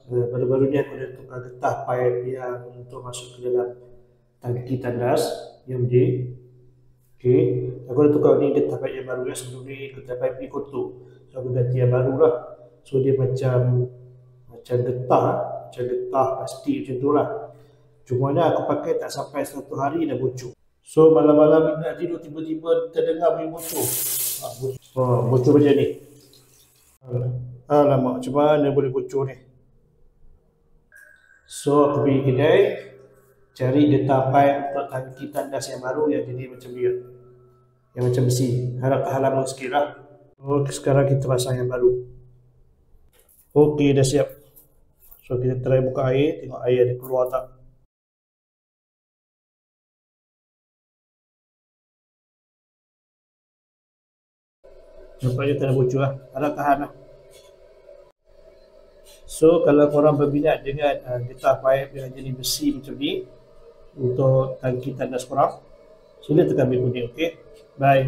Baru-baru ni aku dah tukar getah pipe yang untuk masuk ke dalam tangki tandas yang B. Okey, aku dah tukar ni getah pipe yang baru ya. Sebelum ni getah pipe ni kotor, so aku ganti yang baru lah. So dia macam getah plastik macam tu lah. Cuma ni aku pakai tak sampai 1 hari dah bocor. So malam-malam ni nak tidur tiba-tiba terdengar bunyi bocor. Bocor macam ni. Alamak, macam mana boleh bocor ni? So aku pergi kedai, cari getah pipe untuk tangki tandas yang baru yang jadi macam dia, yang macam besi, harap tahan lama sikit lah. So sekarang kita pasang yang baru. Okey, dah siap. So kita try buka air, tengok air ada keluar tak. Nampaknya tak ada bocor lah, harap tahan lah. So kalau korang berminat dengan getah pipe yang jenis besi macam ni untuk tangki tandas korang, sila tekan bel kuning. Okay, bye.